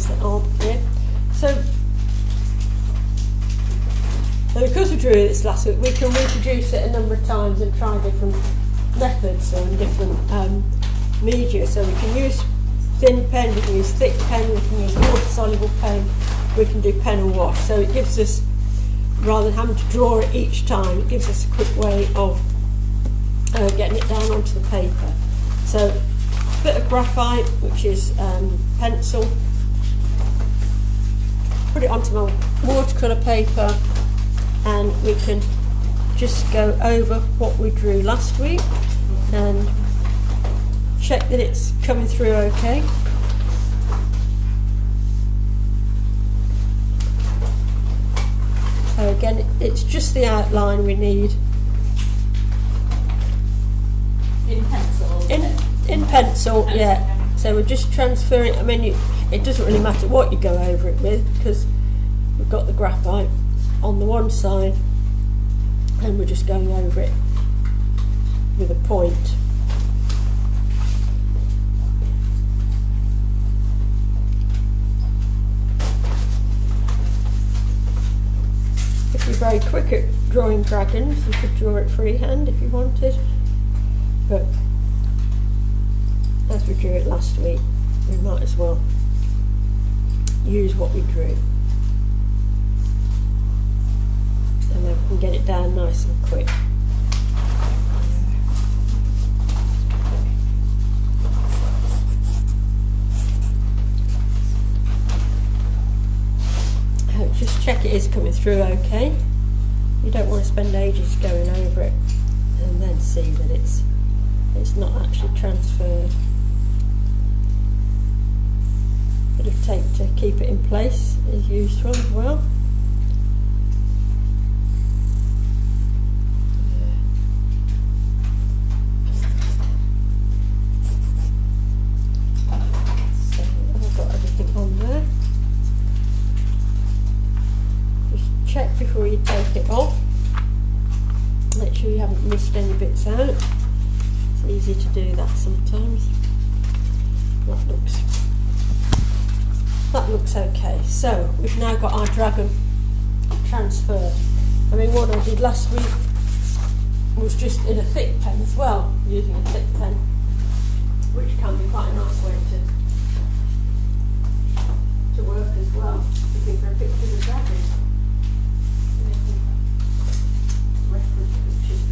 those that aren't here. So because we drew this last week, we can reproduce it a number of times and try different methods and different media. So we can use thin pen, we can use thick pen, we can use water-soluble pen, we can do pen and wash. So it gives us, rather than having to draw it each time, it gives us a quick way of getting it down onto the paper. So a bit of graphite, which is pencil, put it onto my watercolour paper, and we can just go over what we drew last week and check that it's coming through okay. So again, it's just the outline we need. In pencil? In pencil, yeah. So we're just transferring, I mean, it doesn't really matter what you go over it with, because we've got the graphite on the one side and we're just going over it with a point. If you're very quick at drawing dragons, you could draw it freehand if you wanted, but as we drew it last week, we might as well use what we drew. And then we can get it down nice and quick. Just check it is coming through okay. You don't want to spend ages going over it and then see that it's not actually transferred. Bit of tape to keep it in place is useful as well. So I've got everything on there. Just check before you take it off. Make sure you haven't missed any bits out. It's easy to do that sometimes. That looks okay. So we've now got our dragon transferred. I mean, what I did last week was just in a thick pen as well, using a thick pen, which can be quite a nice way to work as well. Looking for a picture of the dragon. Reference pictures.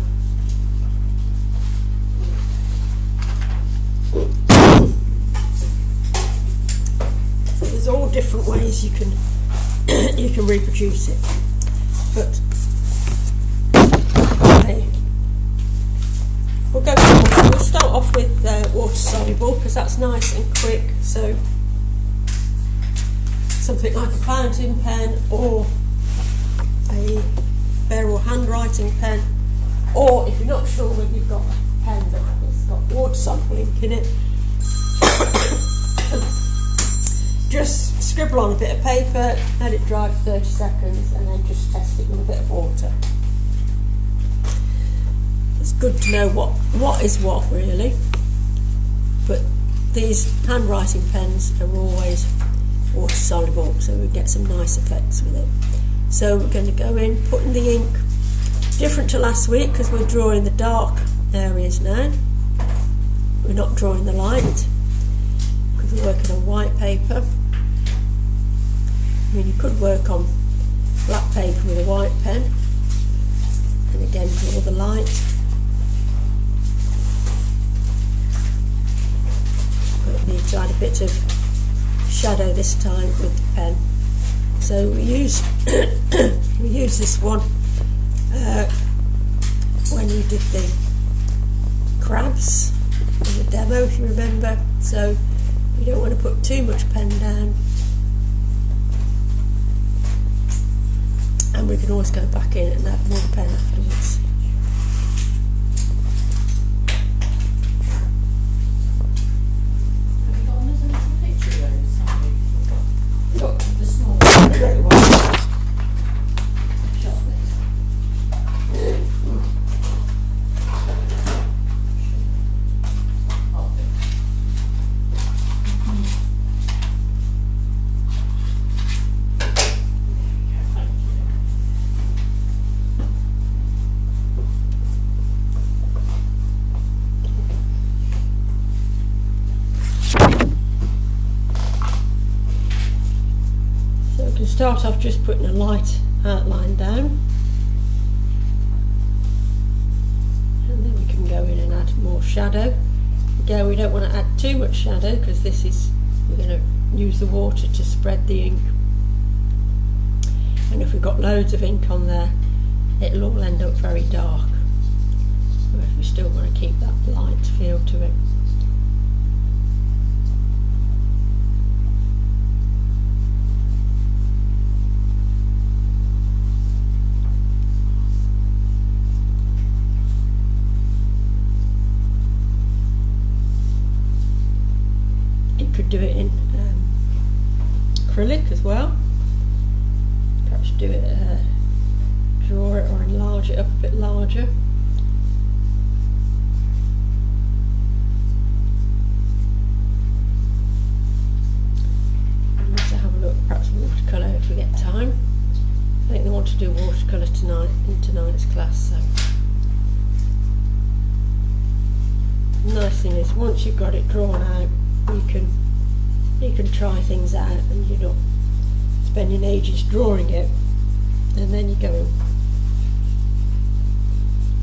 So there's all different ways you can reproduce it, but we'll start off with water soluble, because that's nice and quick. So something like a fountain pen or a barrel handwriting pen, or if you're not sure whether you've got a pen that has got water soluble ink in it, just scribble on a bit of paper, let it dry for 30 seconds, and then just test it with a bit of water. It's good to know what is what, really, but these handwriting pens are always water soluble, so we get some nice effects with it. So we're going to go in, put in the ink, different to last week because we're drawing the dark areas now. We're not drawing the light because we're working on white paper. I mean, you could work on black paper with a white pen and again draw the light. But we need to add a bit of shadow this time with the pen. So we use we use this one when you did the crabs in the demo, if you remember. So you don't want to put too much pen down, and we can always go back in and add more pen afterwards. start off just putting a light outline down, and then we can go in and add more shadow. Again, we don't want to add too much shadow because we're going to use the water to spread the ink, and if we've got loads of ink on there, it'll all end up very dark. Whereas we still want to keep that light feel to it. Do it in acrylic as well. Perhaps do it, draw it or enlarge it up a bit larger. And also have a look, perhaps watercolour if we get time. I think they want to do watercolour tonight in tonight's class. So the nice thing is once you've got it drawn out, you can try things out and you're not spending ages drawing it, and then you go and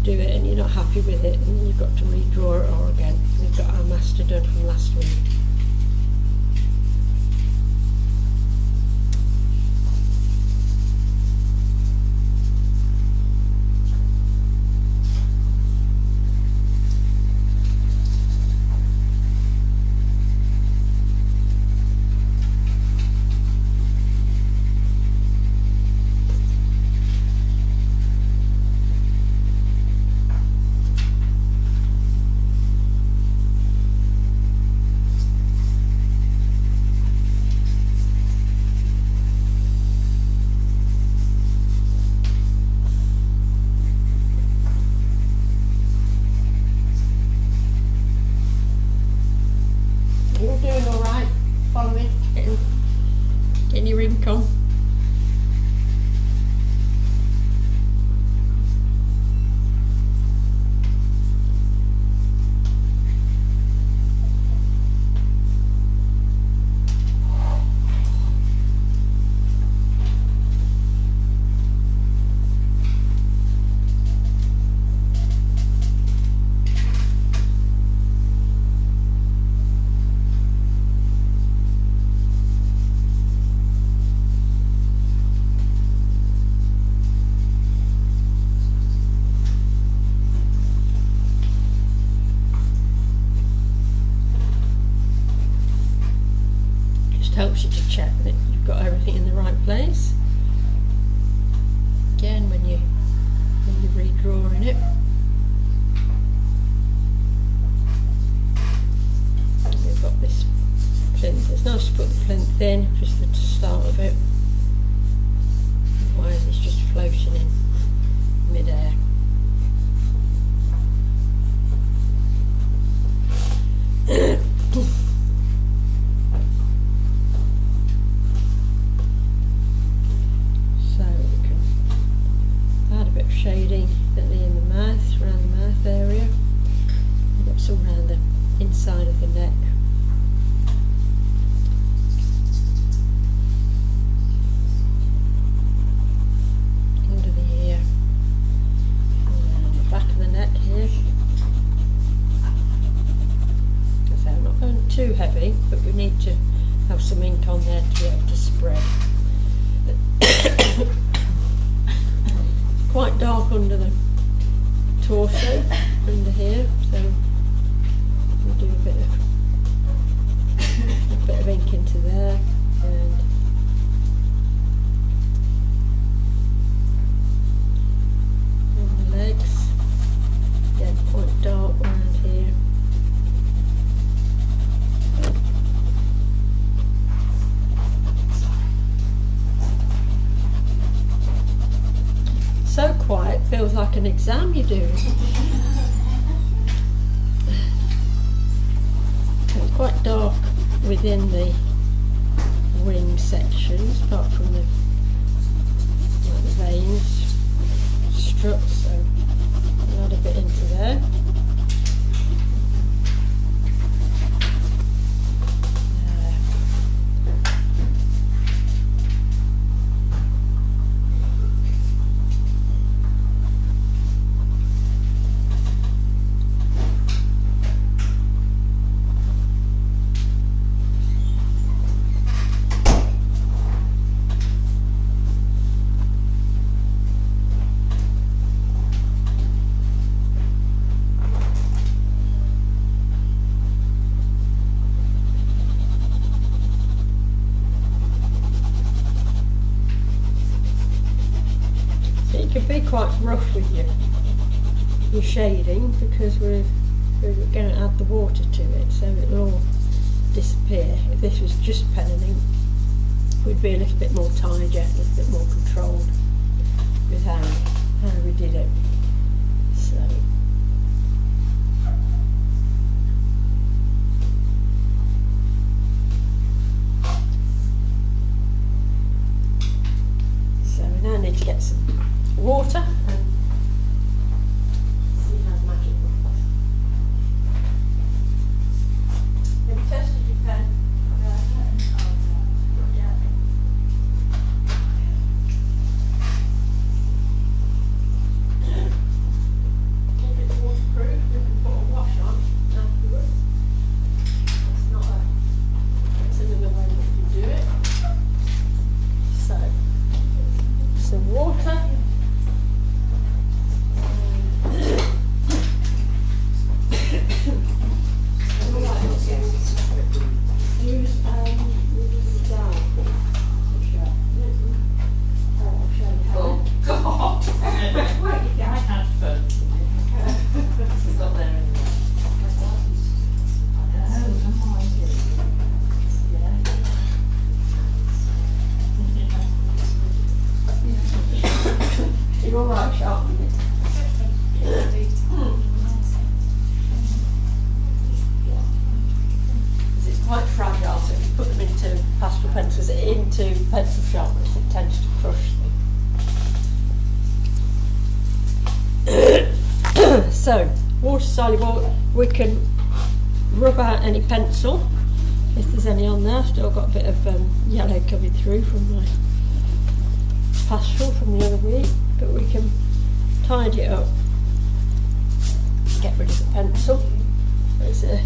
do it and you're not happy with it and you've got to redraw it all again. We've got our master done from last week. You're doing all right, following, getting your ink on. Helps you to check that you've got everything in the right place. Again, when you're redrawing it. And we've got this plinth. It's nice to put the plinth in, just at the start of it. Otherwise it's just floating in mid-air. Shading in the mouth, around the mouth area. We've got some around the inside of the neck. Under the ear. And the back of the neck here. So I'm not going too heavy, but we need to have some ink on there to be able to spread. Quite dark under the torso, under here, so we'll do a bit of ink into there, and on the legs, again quite dark around here. So quiet, feels like an exam you're doing. It's quite dark within the wing sections, apart from the veins, struts, so I'll add a bit into there. can be quite rough with your shading because we're going to add the water to it, so it'll all disappear. If this was just pen and ink, we'd be a little bit more tidier, a little bit more controlled with how we did it. So we now need to get some water and see how the magic works. Have you tested your pen? If it's waterproof, we can put a wash on afterwards. That's another way we can do it. So, some water. You're alright, sharp. It's quite fragile, so if you put them into pastel pencils, into pencil sharpeners, it tends to crush them. So, water soluble, we can rub out any pencil, if there's any on there. Still got a bit of yellow coming through from my pastel from the other week, but we can tidy it up, get rid of the pencil. It's a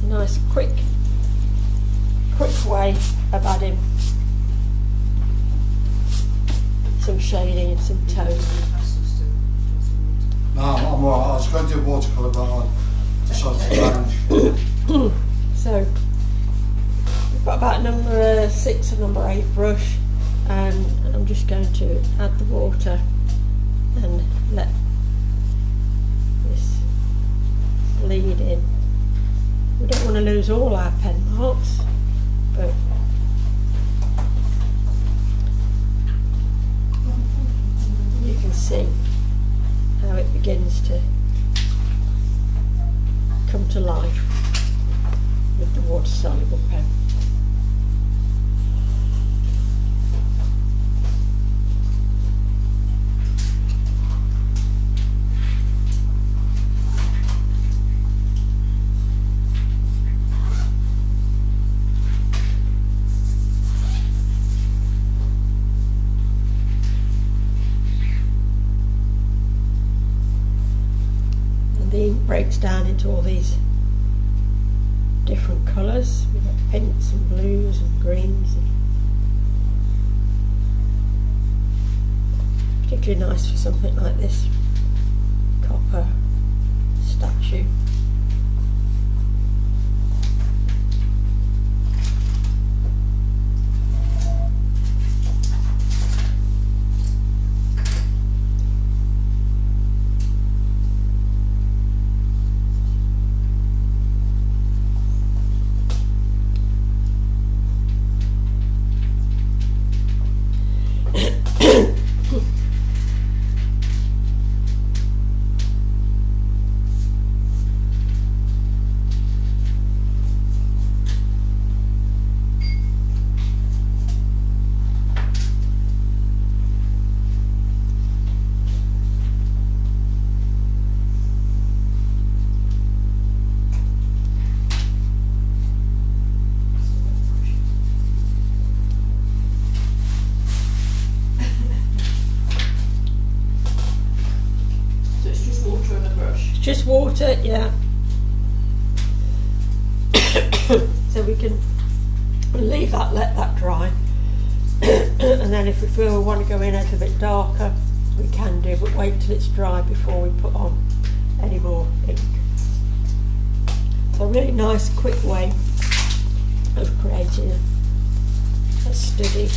nice quick way of adding some shading and some tone. No, I'm alright. I was going to do watercolour, but I decided to change. So we've got about number 6 and number 8 brush, and I'm just going to add the water and let this bleed in. We don't want to lose all our pen marks, but you can see how it begins to come to life with the water soluble pen. The ink breaks down into all these different colours. We've got pinks and blues and greens, and particularly nice for something like this copper statue. Just water, yeah. So we can leave that, let that dry. And then if we feel we want to go in a little bit darker, we can do, but wait till it's dry before we put on any more ink. So a really nice quick way of creating a study